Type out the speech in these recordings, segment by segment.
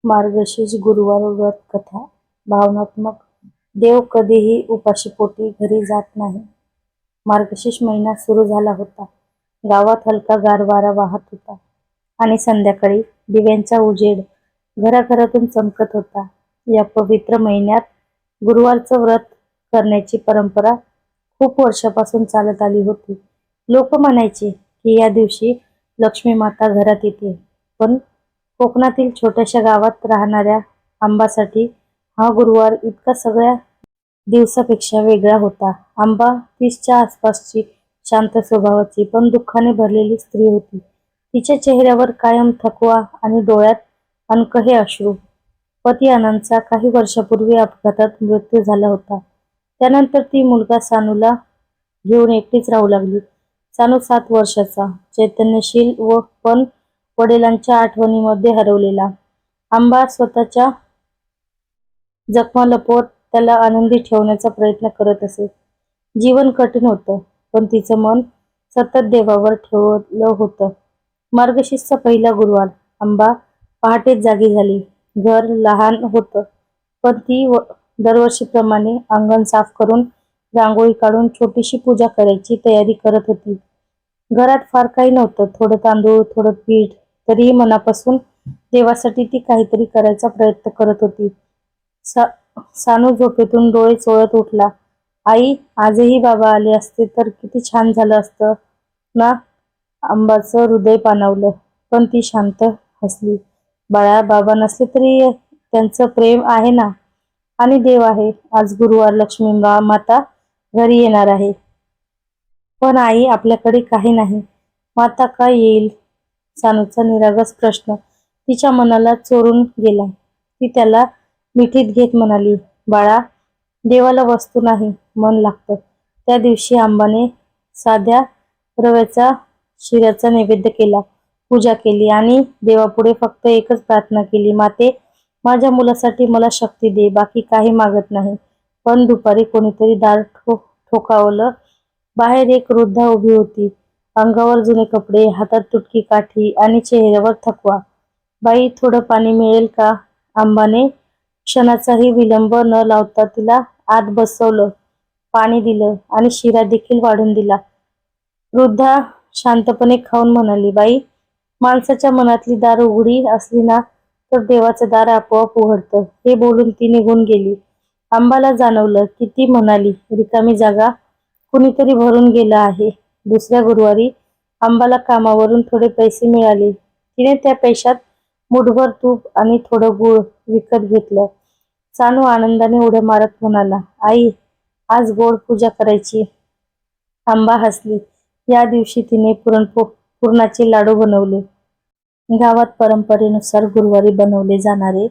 मार्गशीर्ष गुरुवार व्रत कथा भावनात्मक. देव कधीही उपाशीपोटी घरी जात नाही. मार्गशीर्ष महिना सुरू झाला होता. गावात हलका गार वारा वाहत होता आणि संध्याकाळी दिव्यांचा उजेड घराघरातून चमकत होता. या पवित्र महिन्यात गुरुवारचं व्रत करण्याची परंपरा खूप वर्षापासून चालत आली होती. लोक म्हणायचे की या दिवशी लक्ष्मी माता घरात येते, पण कोकणातील छोट्याशा गावात राहणाऱ्या आंबासाठी हा गुरुवार इतका सगळ्या दिवसापेक्षा वेगळा होता. आंबा 30च्या आसपासची, शांत स्वभावाची पण दुःखाने भरलेली स्त्री होती. तिच्या चेहऱ्यावर कायम थकवा आणि डोळ्यात अनकहे अश्रू. पती आनंदचा काही वर्षापूर्वी अपघातात मृत्यू झाला होता. त्यानंतर ती मुलगा सानूला घेऊन एकटीच राहू लागली. सानू 7 वर्षाचा, चैतन्यशील व पण वडिलांच्या आठवणीमध्ये हरवलेला. आंबा स्वतःच्या जखमा लपवत त्याला आनंदी ठेवण्याचा प्रयत्न करत असे. जीवन कठीण होतं, पण तिचं मन सतत देवावर ठेवलं होतं. मार्गशीर्षचा पहिला गुरुवार. आंबा पहाटेच जागी झाली. घर लहान होतं, पण ती दरवर्षीप्रमाणे अंगण साफ करून, रांगोळी काढून छोटीशी पूजा करायची तयारी करत होती. घरात फार काही नव्हतं. थोडं तांदूळ, थोडं पीठ, तरीही मनापासून देवासाठी ती काहीतरी करायचा प्रयत्न करत होती. सानू झोपेतून डोळे चोळत उठला. आई, आजही बाबा आले असते तर किती छान झालं असतं ना. आंबाचं हृदय पाणावलं, पण ती शांत हसली. बाळा, बाबा नसले तरी त्यांचं प्रेम आहे ना, आणि देव आहे. आज गुरुवार, लक्ष्मी माता घरी येणार आहे. पण आई, आपल्याकडे काही नाही. माता का येईल? सानूचा निरागस प्रश्न तिच्या मनाला चोरून गेला. ती त्याला मिठीत घेत म्हणाली, बाळा, देवाला वस्तू नाही, मन लागतं. त्या दिवशी आंबाने साध्या रव्याचा शिऱ्याचा नैवेद्य केला, पूजा केली आणि देवापुढे फक्त एकच प्रार्थना केली, माते, माझ्या मुलासाठी मला शक्ती दे, बाकी काही मागत नाही. पण दुपारी कोणीतरी दार ठोकावलं. बाहेर एक वृद्धा उभी होती. अंगावर जुने कपडे, हातात तुटकी काठी आणि चेहऱ्यावर थकवा. बाई, थोडं पाणी मिळेल का? आंबाने क्षणाचाही विलंब न लावता तिला आत बसवलं, पाणी दिलं आणि शिरा देखील वाढून दिला. वृद्धा शांतपणे खाऊन म्हणाली, बाई, माणसाच्या मनातली दार उघडी असली ना, तर देवाचं दार आपोआप उघडतं. हे बोलून ती निघून गेली. आंबाला जाणवलं की ती म्हणाली, रिकामी जागा कुणीतरी भरून गेलं आहे. दुसऱ्या गुरुवारी आंबाला कामावरून थोडे पैसे मिळाले. तिने त्या पैशात मुठभर तूप आणि थोडं गूळ विकत घेतलं. सानू आनंदाने उड्या मारत म्हणाला, आई, आज गोड पूजा करायची. आंबा हसली. या दिवशी तिने पुरणाचे लाडू बनवले. गावात परंपरेनुसार गुरुवारी बनवले जाणारे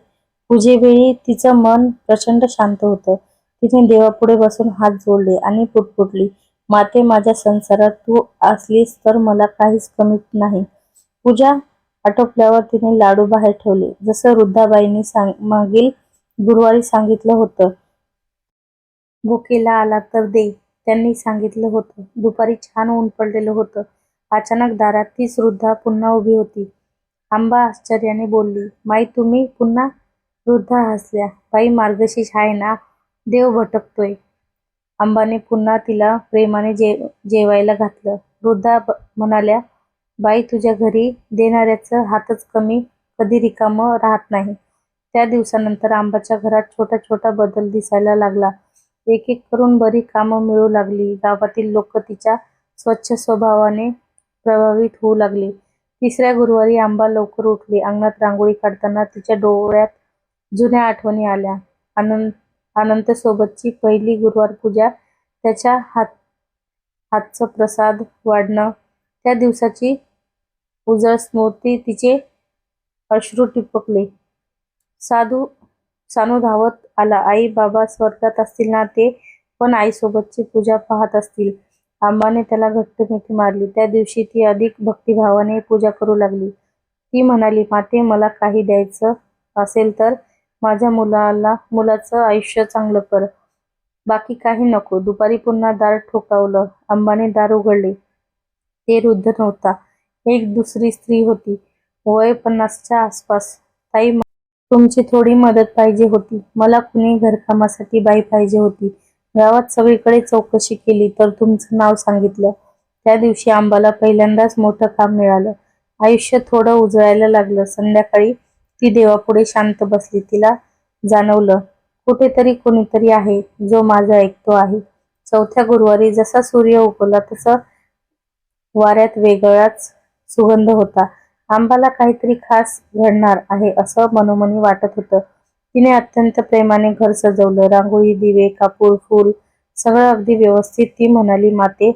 पूजेवेळी तिचं मन प्रचंड शांत होतं. तिने देवापुढे बसून हात जोडले आणि पुटपुटली, माते, माझ्या संसारात तू असलीस तर मला काहीच कमी नाही. पूजा आटोपल्यावर तिने लाडू बाहेर ठेवले, जसं वृद्धाबाईंनी मागील गुरुवारी सांगितलं होतं. भुकेला आला तर दे, त्यांनी सांगितलं होतं. दुपारी छान ऊन पडलेलं होतं. अचानक दारात तीच वृद्धा पुन्हा उभी होती. आंबा आश्चर्याने बोलली, माई, तुम्ही पुन्हा? वृद्धा हसल्या. बाई, मार्गशीर्ष आहे ना, देव भटकतोय. आंबाने पुन्हा तिला प्रेमाने जेवायला घातलं. वृद्धा म्हणाल्या, बाई, तुझ्या घरी देणाऱ्याचं हातच कधी रिकामं राहत नाही. त्या दिवसानंतर आंबाच्या घरात छोटा छोटा बदल दिसायला लागला. एक एक करून बरी कामं मिळू लागली. गावातील लोक तिच्या स्वच्छ स्वभावाने प्रभावित होऊ लागले. तिसऱ्या गुरुवारी आंबा लवकर उठली. अंगणात रांगोळी काढताना तिच्या डोळ्यात जुन्या आठवणी आल्या. अनंतसोबतची पहिली गुरुवार पूजा, त्याच्या हातचं प्रसाद वाढणं, त्या दिवसाची उजळ स्मृती तिचे अश्रू टिपकले. सानू धावत आला, आई, बाबा स्वर्गात असतील ना, ते पण आईसोबतची पूजा पाहत असतील. आंबाने त्याला घट्ट मिठी मारली. त्या दिवशी ती अधिक भक्तिभावाने पूजा करू लागली. ती म्हणाली, माते, मला काही द्यायचं असेल तर माझ्या मुलाचं आयुष्य चांगलं कर, बाकी काही नको. दुपारी पुन्हा दार ठोठावलं. आंबाने दार उघडले. ते वृद्ध नव्हता, एक दुसरी स्त्री होती. वय 50च्या आसपास. ताई, तुमची थोडी मदत पाहिजे होती. मला कुणी घरकामासाठी बाई पाहिजे होती. गावात सगळीकडे चौकशी केली तर तुमचं नाव सांगितलं. त्या दिवशी आंबाला पहिल्यांदाच मोठं काम मिळालं. आयुष्य थोडं उजळायला लागलं. संध्याकाळी ती देवापुढे शांत बसली. तिला जाणवलं, कुठेतरी कोणीतरी आहे जो माझं ऐकतो आहे. चौथ्या गुरुवारी जसा सूर्य उगवला तसा वाऱ्यात वेगळाच सुगंध होता. आंबाला काहीतरी खास घडणार आहे असं मनोमनी वाटत होतं. तिने अत्यंत प्रेमाने घर सजवलं. रांगोळी, दिवे, कापूर, फूल सगळं अगदी व्यवस्थित. ती म्हणाली, माते,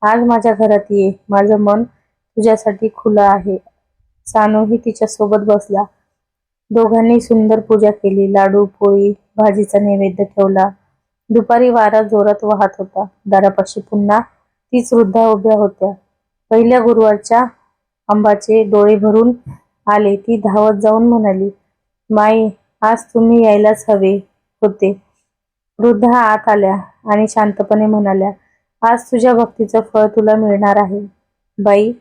आज माझ्या घरात ये. माझं मन तुझ्यासाठी खुलं आहे. सानूही तिच्यासोबत बसला. दोघांनी सुंदर पूजा केली. लाडू, पोळी, भाजीचा नैवेद्य ठेवला. दुपारी वारा जोरात वाहत होता. दारापाशी पुन्हा तीच वृद्धा उभ्या होत्या. पहिल्या गुरुवारच्या आंबाचे डोळे भरून आले. ती धावत जाऊन म्हणाली, माई, आज तुम्ही यायलाच हवे होते. वृद्धा आत आल्या आणि शांतपणे म्हणाल्या, आज तुझ्या भक्तीचं फळ तुला मिळणार आहे. बाई,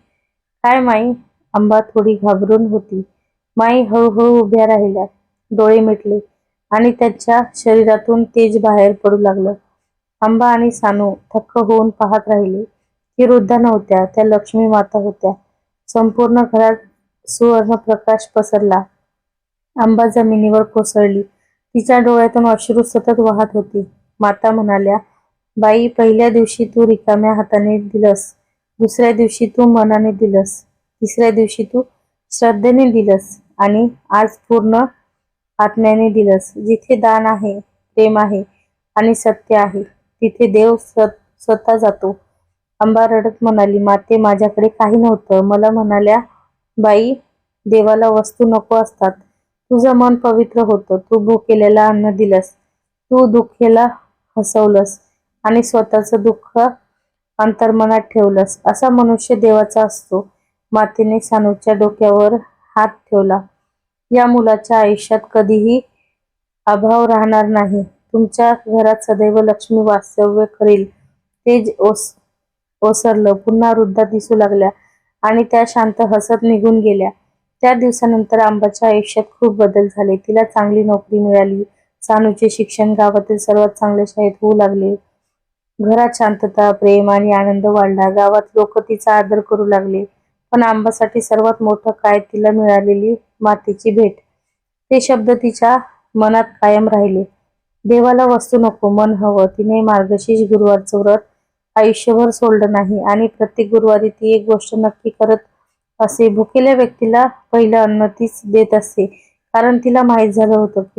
काय माई? आंबा थोडी घाबरून होती. माई हळूहळू उभ्या राहिल्या. डोळे मिटले आणि त्यांच्या शरीरातून तेज बाहेर पडू लागलं. आंबा आणि सानू थक्क होऊन पाहत राहिले. ती वृद्धा नव्हत्या, त्या लक्ष्मी माता होत्या. संपूर्ण घरात सुवर्ण प्रकाश पसरला. आंबा जमिनीवर कोसळली. तिच्या डोळ्यातून अश्रू सतत वाहत होती. माता म्हणाल्या, बाई, पहिल्या दिवशी तू रिकाम्या हाताने दिलंस. दुसऱ्या दिवशी तू मनाने दिलंस. तिसऱ्या दिवशी तू श्रद्धेने दिलंस आणि आज पूर्ण आत्म्याने दिलंस. जिथे दान आहे, प्रेम आहे आणि सत्य आहे, तिथे देव स्वतः जातो. आंबा रडत म्हणाली, माते, माझ्याकडे काही नव्हतं. मला म्हणाल्या, बाई, देवाला वस्तू नको असतात. तुझं मन पवित्र होतं. तू भुकेल्याला अन्न दिलंस. तू दुःखीला हसवलंस आणि स्वतःचं दुःख अंतर्मनात ठेवलंस. असा मनुष्य देवाचा असतो. मातेने सानूच्या डोक्यावर हात ठेवला. या मुलाच्या आयुष्यात कधीही अभाव राहणार नाही. तुमच्या घरात सदैव लक्ष्मी वास्तव्य करेल. तेज ओसरलं. पुन्हा वृद्धा दिसू लागल्या आणि त्या शांत हसत निघून गेल्या. त्या दिवसानंतर आंबाच्या आयुष्यात खूप बदल झाले. तिला चांगली नोकरी मिळाली. सानूचे शिक्षण गावातील सर्वात चांगल्या शाळेत होऊ लागले. घरात शांतता, प्रेम आणि आनंद वाढला. गावात लोक तिचा आदर करू लागले. पण आंबासाठी सर्वात मोठं काय, तिला मिळालेली मातेची भेट. ते शब्द तिच्या मनात कायम राहिले. देवाला वस्तू नको, मन हवं. तिने मार्गशीर्ष गुरुवारचं व्रत आयुष्यभर सोडलं नाही आणि प्रत्येक गुरुवारी ती एक गोष्ट नक्की करत असे. भुकेल्या व्यक्तीला पहिलं अन्न तीच देत असे. कारण तिला माहीत झालं होतं की